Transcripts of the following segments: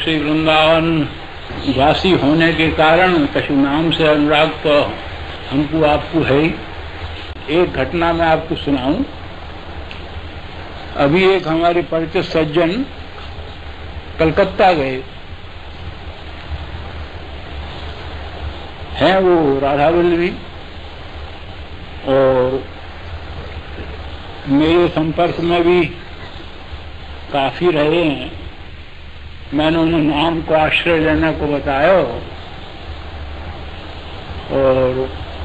श्री वृंदावन वासी होने के कारण कछु नाम से अनुराग तो हमको आपको है। एक घटना मैं आपको सुनाऊं। अभी एक हमारे परिचित सज्जन कलकत्ता गए हैं, वो राधावल्लभी, और मेरे संपर्क में भी काफी रहे हैं। मैंने उन्हें नाम को आश्रय लेने को बताया और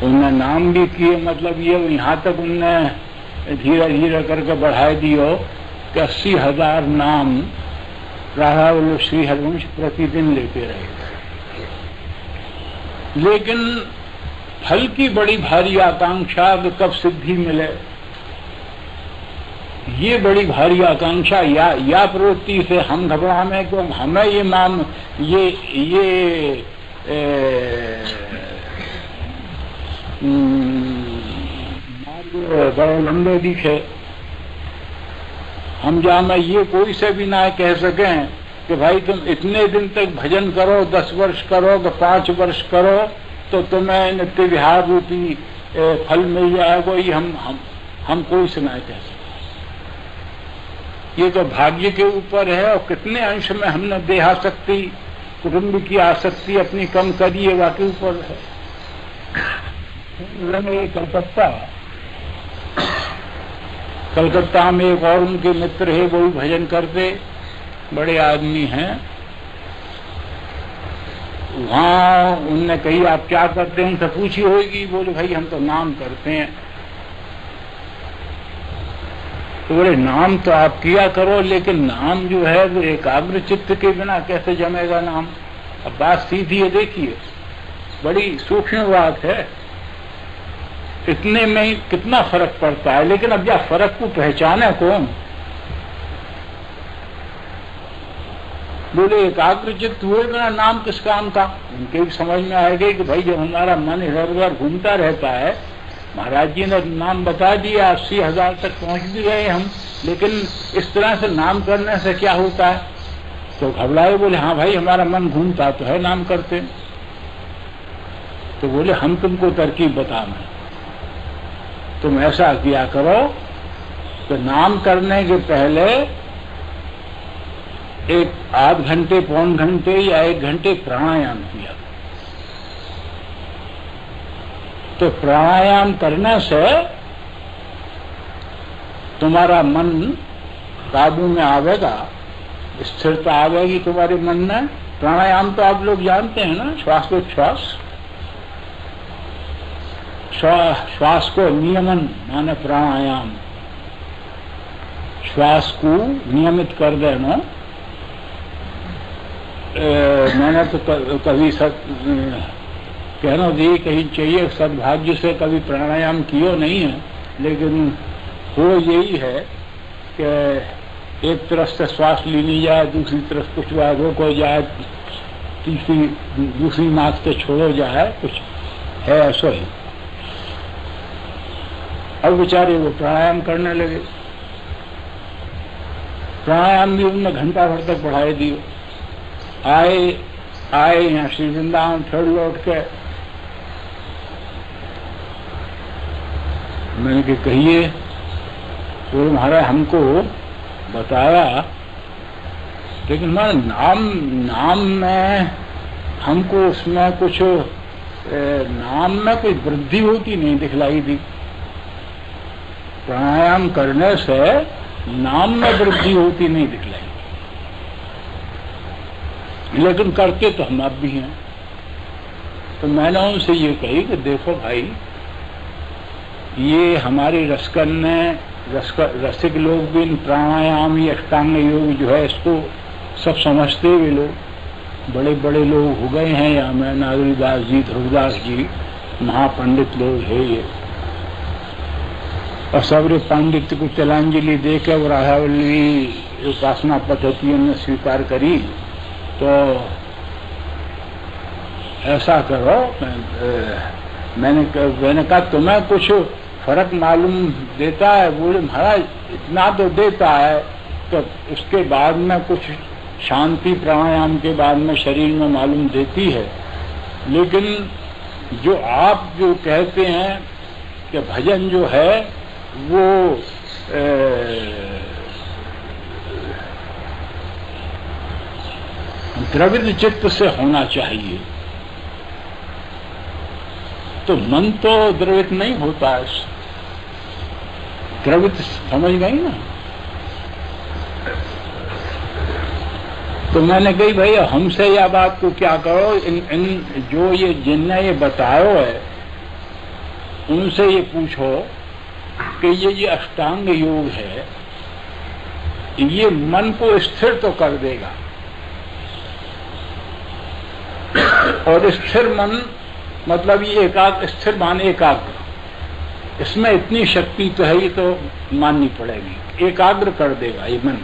उन्हें नाम भी किए। मतलब ये यहाँ तक उनने धीरे धीरे करके बढ़ा दियो कि 80,000 नाम राधावल्लभ श्री हरिवंश प्रतिदिन लेते रहे। लेकिन फल की बड़ी भारी आकांक्षा कि कब सिद्धि मिले, ये बड़ी भारी आकांक्षा या प्रवृत्ति से हम घबरा में क्यों हमें ये नाम ये बड़े लंबे दिखे। हम जामे ये कोई से भी ना कह सकें कि भाई तुम इतने दिन तक भजन करो, 10 वर्ष करो कि 5 वर्ष करो तो तुम्हें नित्य विहार रूपी फल मिल जाएगा। ये हम कोई से ना कह सकते। ये तो भाग्य के ऊपर है और कितने अंश में हमने देहासक्ति, कुटुंब की आसक्ति अपनी कम करी है, वाकई ऊपर है। कलकत्ता में एक और उनके मित्र है, वो भी भजन करते, बड़े आदमी हैं। वहां उनने कही आप क्या करते हैं, उनसे पूछी होगी। बोले भाई हम तो नाम करते हैं। तो बोले नाम तो आप किया करो, लेकिन नाम जो है वो एकाग्र चित्त के बिना कैसे जमेगा नाम। अब बात सीधी है, देखिए बड़ी सूक्ष्म बात है। इतने में ही कितना फर्क पड़ता है। लेकिन अब या फर्क को पहचाने कौन। बोले एकाग्र चित्त हुए बिना नाम किस काम का। उनके भी समझ में आएगा कि भाई जब हमारा मन इधर उधर घूमता रहता है, महाराज जी ने नाम बता दिया, 80,000 तक पहुंच भी गए हम, लेकिन इस तरह से नाम करने से क्या होता है। तो घबराए, बोले हाँ भाई हमारा मन घूमता तो है, नाम करते। तो बोले हम तुमको तरकीब बताना, तुम ऐसा किया करो तो नाम करने के पहले एक आध घंटे, पौन घंटे या 1 घंटे प्राणायाम किया। तो प्राणायाम करने से तुम्हारा मन काबू में आवेगा, स्थिरता आवेगी तुम्हारे मन में। प्राणायाम तो आप लोग जानते हैं ना, श्वासोच्छ्वास। श्वास को नियमन माने प्राणायाम, श्वास को नियमित कर देना। मैंने तो कभी कहना दी कहीं चाहिए, सद्भाग्य से कभी प्राणायाम किया नहीं है, लेकिन हो यही है कि एक तरफ से श्वास ली जाए, दूसरी तरफ कुछ बार रोको जाए, दूसरी नाक से छोड़ो जाए, कुछ है ऐसा ही। अब बेचारे वो प्राणायाम करने लगे। प्राणायाम भी उन्होंने घंटा भर तक बढ़ाए दिए। आए यहाँ श्री वृंदावन, फिर लौट के मैंने कि कहिए। तो महाराज हमको बताया, लेकिन हमारा नाम में हमको उसमें कुछ नाम में कोई वृद्धि होती नहीं दिखलाई दी। प्राणायाम करने से नाम में वृद्धि होती नहीं दिखलाई, लेकिन करते तो हम अब भी हैं। तो मैंने उनसे ये कही कि देखो भाई, ये हमारे रसिक लोग भी प्राणायाम या अष्टांग योग जो है इसको सब समझते हुए लोग, बड़े बड़े लोग हो गए हैं। या मैं नागरीदास जी, ध्रुवदास जी, महापंडित लोग है ये, और सबरे पांडित्य को तिलांजलि देकर और राधावल्लभी उपासना पद्धतियों ने स्वीकार करी। तो ऐसा करो, मैंने कहा तुम्हें कुछ फर्क मालूम देता है। बोले महाराज इतना तो देता है, तो उसके बाद में कुछ शांति प्राणायाम के बाद में शरीर में मालूम देती है। लेकिन जो आप जो कहते हैं कि भजन जो है वो द्रवित चित्त से होना चाहिए, तो मन तो द्रवित नहीं होता है। द्रवित समझ गई ना? तो मैंने कही भाई हमसे यह बात को क्या करो, इन जो ये जिनने ये बतायो है उनसे ये पूछो कि ये अष्टांग योग है, ये मन को स्थिर तो कर देगा, और स्थिर मन मतलब ये एकाग्र, स्थिर मान एकाग्र, इसमें इतनी शक्ति तो है, ये तो माननी पड़ेगी, एकाग्र कर देगा ये मन।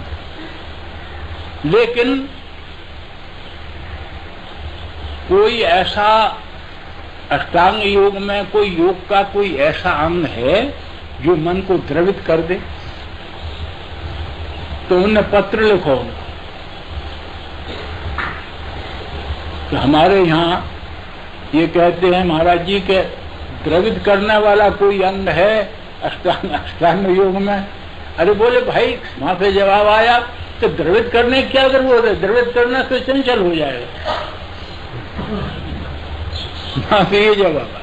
लेकिन कोई ऐसा अष्टांग योग में कोई योग का कोई ऐसा अंग है जो मन को द्रवित कर दे, तो उन्हें पत्र लिखो तो हमारे यहाँ ये कहते हैं महाराज जी के द्रवित करने वाला कोई अंग है अष्टांग योग में। अरे बोले भाई वहां से जवाब आया तो द्रवित करने की क्या जरूरत है, द्रवित करना तो चंचल हो जाएगा। वहां से ये जवाब आया।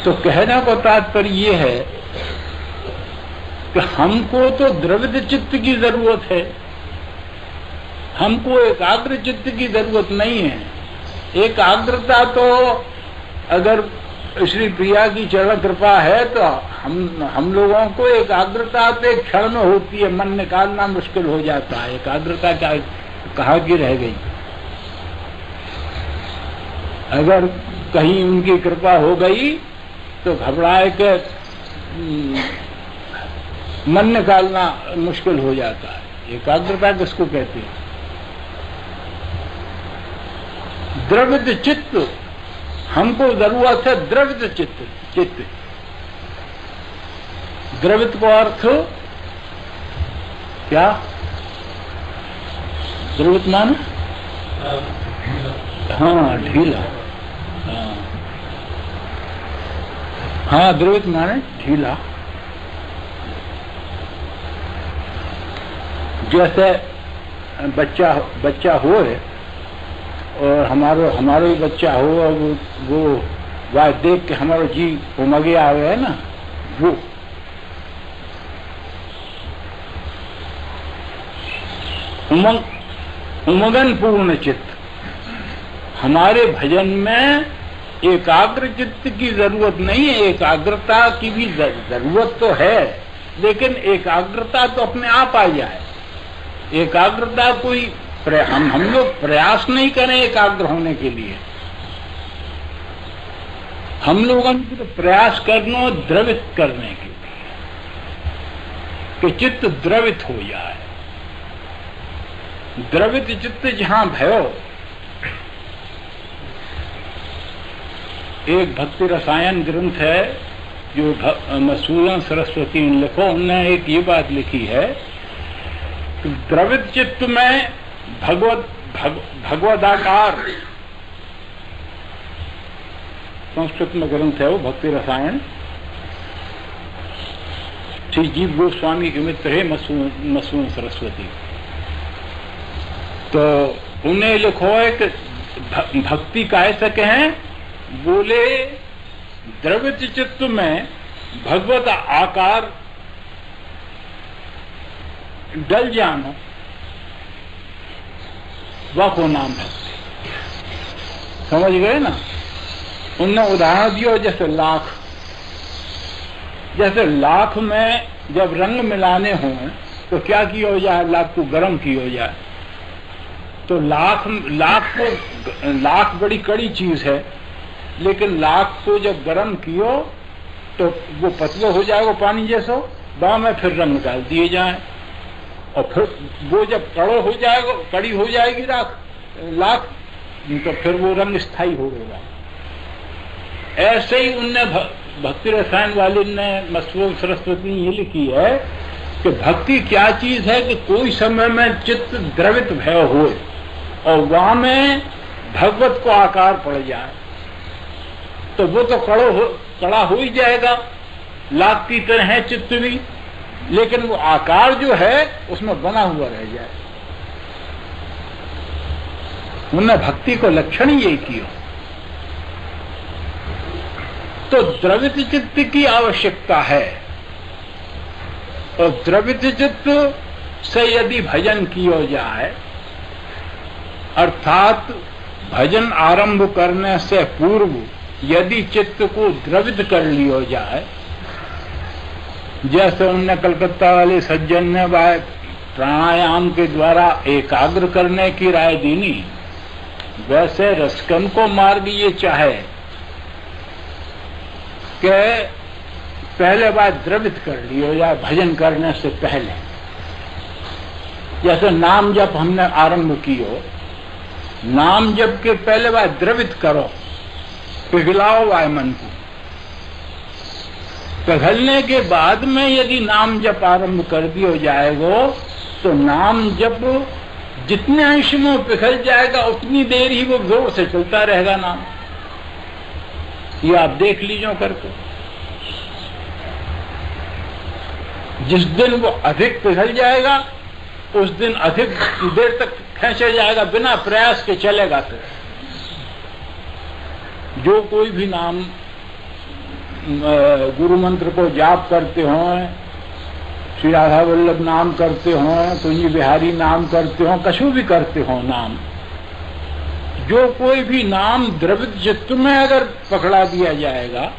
तो कहने का तात्पर्य ये है कि हमको तो द्रवित चित्त की जरूरत है, हमको एकाग्र चित्त की जरूरत नहीं है। एकाग्रता तो अगर श्री प्रिया की चरण कृपा है तो हम लोगों को एकाग्रता तो एक क्षण में होती है, मन निकालना मुश्किल हो जाता है। एकाग्रता क्या कहाँ की रह गई? अगर कहीं उनकी कृपा हो गई तो घबराए के मन निकालना मुश्किल हो जाता है। एकाग्रता किसको कहते हैं? द्रवित चित्त, हमको जरूरत है द्रवित चित्त। द्रवित को अर्थ क्या? द्रवित मान हाँ ढीला, हाँ द्रवित माने ढीला। जैसे बच्चा हो और हमारा ही बच्चा हो और वो वह देख के हमारा जी उमगे आवे है ना, वो उमगन पूर्ण चित्त। हमारे भजन में एकाग्र चित्त की जरूरत नहीं है, एकाग्रता की भी जरूरत तो है, लेकिन एकाग्रता तो अपने आप आ जाए। एकाग्रता कोई हम लोग प्रयास नहीं करें एकाग्र होने के लिए, हम लोगों को तो प्रयास करना द्रवित करने के लिए कि चित्त द्रवित हो जाए। द्रवित चित्त जहां भयो, एक भक्ति रसायन ग्रंथ है जो मसूलन सरस्वती ने लिखो, उन्होंने एक ये बात लिखी है कि द्रवित चित्त में भगवदाकार, संस्कृत में ग्रंथ है वो भक्ति रसायन, श्री जीव गोस्वामी के मित्र है मसूलन सरस्वती। तो उन्हें लिखो है कि भक्ति कैसे कहें? बोले द्रवित चित्त में भगवत आकार डल जाना, वह को नाम भक्ति। समझ गए ना? उनने उदाहरण दिया जैसे लाख में जब रंग मिलाने हों तो क्या किया हो जाए? लाख को गर्म किया हो जाए। तो लाख बड़ी कड़ी चीज है, लेकिन लाख को जब गर्म कियो तो वो पतला हो जाएगा पानी जैसा, बाद में फिर रंग डाल दिए जाए, और फिर वो जब कड़ो हो जाएगा, कड़ी हो जाएगी लाख, तो फिर वो रंग स्थायी हो गएगा। ऐसे ही उनने भक्ति रसायन वाले ने मसूलन सरस्वती ने ये लिखी है कि भक्ति क्या चीज है कि कोई समय में चित्त द्रवित भय हो और वहां में भगवत को आकार पड़ जाए तो वो तो कड़ा हो ही जाएगा, लागती तरह है चित्त भी, लेकिन वो आकार जो है उसमें बना हुआ रह जाए। उन्होंने भक्ति को लक्षण ही यही किया। तो द्रवित चित्त की आवश्यकता है और द्रवित चित्त से यदि भजन किया जाए, अर्थात भजन आरंभ करने से पूर्व यदि चित्त को द्रवित कर लिया जाए, जैसे उनने कलकत्ता वाले सज्जन ने प्राणायाम के द्वारा एकाग्र करने की राय दीनी, वैसे रसकन को मार्ग ये चाहे कि पहले बार द्रवित कर लियो या भजन करने से पहले। जैसे नाम जप हमने आरंभ कियो, नाम जप के पहले बार द्रवित करो, पिघलाओ वायुमन को, पिघलने के बाद में यदि नाम जप आरंभ कर दिया जाएगा तो नाम जप जितने अंश में पिघल जाएगा उतनी देर ही वो जोर से चलता रहेगा नाम। ये आप देख लीजिए करके। जिस दिन वो अधिक पिघल जाएगा उस दिन अधिक देर तक खींचा जाएगा, बिना प्रयास के चलेगा। फिर जो कोई भी नाम गुरु मंत्र को जाप करते हों, श्री राधा वल्लभ नाम करते हों, कुंज बिहारी नाम करते हों, कछु भी करते हों नाम, जो कोई भी नाम द्रवित चित्त में अगर पकड़ा दिया जाएगा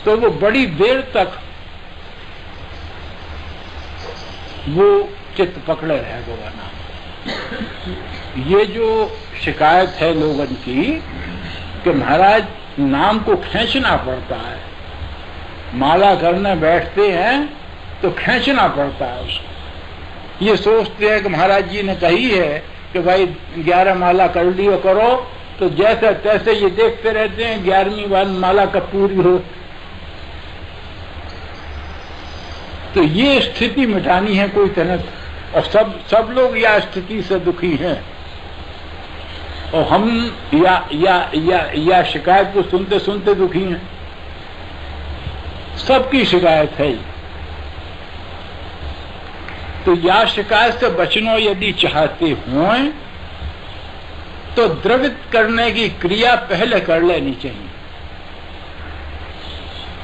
तो वो बड़ी देर तक वो चित्त पकड़े रहेगा वो नाम। ये जो शिकायत है लोगों की कि महाराज नाम को खींचना पड़ता है, माला करने बैठते हैं तो खींचना पड़ता है उसको। ये सोचते हैं कि महाराज जी ने कही है कि भाई 11 माला कर लियो करो, तो जैसे तैसे ये देखते रहते हैं 11वीं बार माला कब पूरी हो। तो ये स्थिति मिटानी है कोई तरह, और सब लोग यह स्थिति से दुखी हैं, और हम या शिकायत को सुनते सुनते दुखी हैं। सबकी शिकायत है। तो या शिकायत से बचना यदि चाहते हों तो द्रवित करने की क्रिया पहले कर लेनी चाहिए।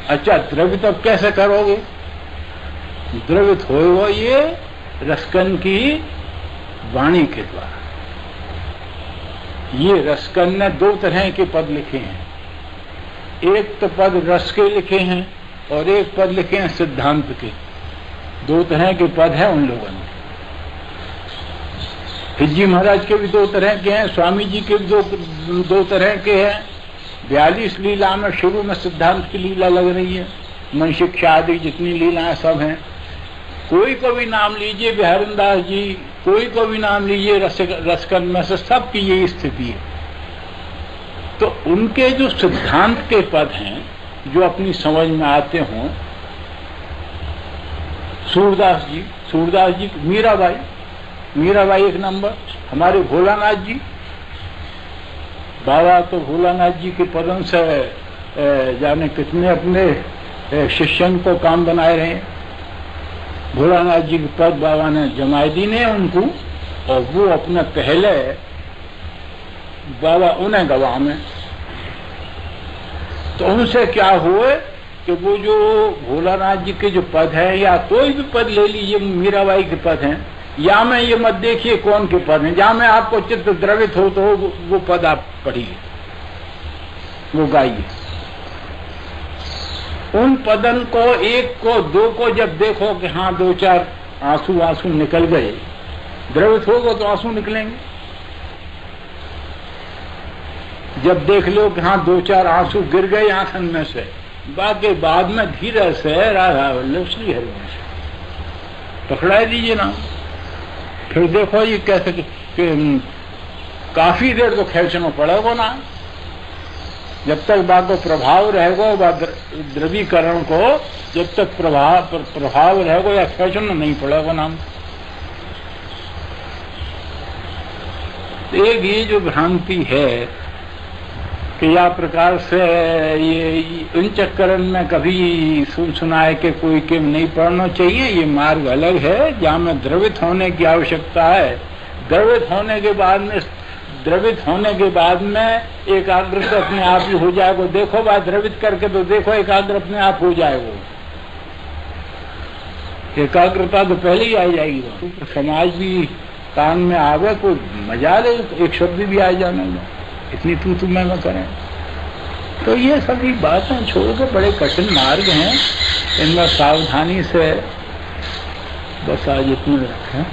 अच्छा, द्रवित अब कैसे करोगे? द्रवित होगा ये रसकन की वाणी के द्वारा। ये रसकन ने 2 तरह के पद लिखे हैं। एक तो पद रस के लिखे हैं और एक पद लिखे हैं सिद्धांत के। 2 तरह के पद हैं उन लोगों ने। हिज्जी महाराज के भी 2 तरह के हैं, स्वामी जी के भी 2 तरह के हैं। 42 लीला में शुरू में सिद्धांत की लीला लग रही है, मन शिक्षा आदि जितनी लीलाएं सब हैं। कोई को भी नाम लीजिए, बिहारी दास जी, कोई को भी नाम लीजिए, रसकन में से सबकी यही स्थिति है। तो उनके जो सिद्धांत के पद हैं जो अपनी समझ में आते हों, सूरदास जी, मीराबाई 1 नंबर, हमारे भोलानाथ जी, बाबा तो भोलानाथ जी के पदों से जाने कितने अपने शिष्यन को काम बनाए रहे हैं। भोलानाथ जी के पद बाबा ने जमाई दी ने उनको, और वो अपने पहले बाबा उन्हें गवाह में। तो उनसे क्या हुए कि वो जो भोलानाथ जी के जो पद है, या कोई भी पद ले लीजिए, मीराबाई के पद हैं, या में ये मत देखिए कौन के पद हैं, जहां में आपको चित्त द्रवित हो तो वो पद आप पढ़िए, वो गाइए। उन पदन को 1 को 2 को जब देखो कि हाँ 2-4 आंसू निकल गए, द्रवित होगा तो आंसू निकलेंगे। जब देख लो कि हाँ 2-4 आंसू गिर गए आंखन में से, बाकी बाद में धीरे से राधा वल्लभ श्री हरिवंश पकड़ा दीजिए ना। फिर देखो ये कैसे काफी देर तो खींचना पड़ेगा ना। जब तक बा को प्रभाव रहेगा, बा द्रवीकरण को जब तक प्रभाव रहेगा या सोचना नहीं पड़ेगा नाम। एक ये जो भ्रांति है कि या प्रकार से ये अंचकरण में कभी सुना है कि कोई के नहीं पढ़ना चाहिए, ये मार्ग अलग है जहाँ में द्रवित होने की आवश्यकता है। द्रवित होने के बाद में एकाग्रता अपने आप ही हो जाएगा। देखो बात द्रवित करके तो देखो, एकाग्र अपने आप हो जाएगा। एकाग्रता तो पहले ही आ जाएगी। तो समाज भी कान में आवे, कोई मजा ले, एक शब्द भी आ जाने दो, इतनी तू मैं करें। तो ये सभी बातें छोड़ के बड़े कठिन मार्ग हैं, इनमें सावधानी से बस आज इतने रखें।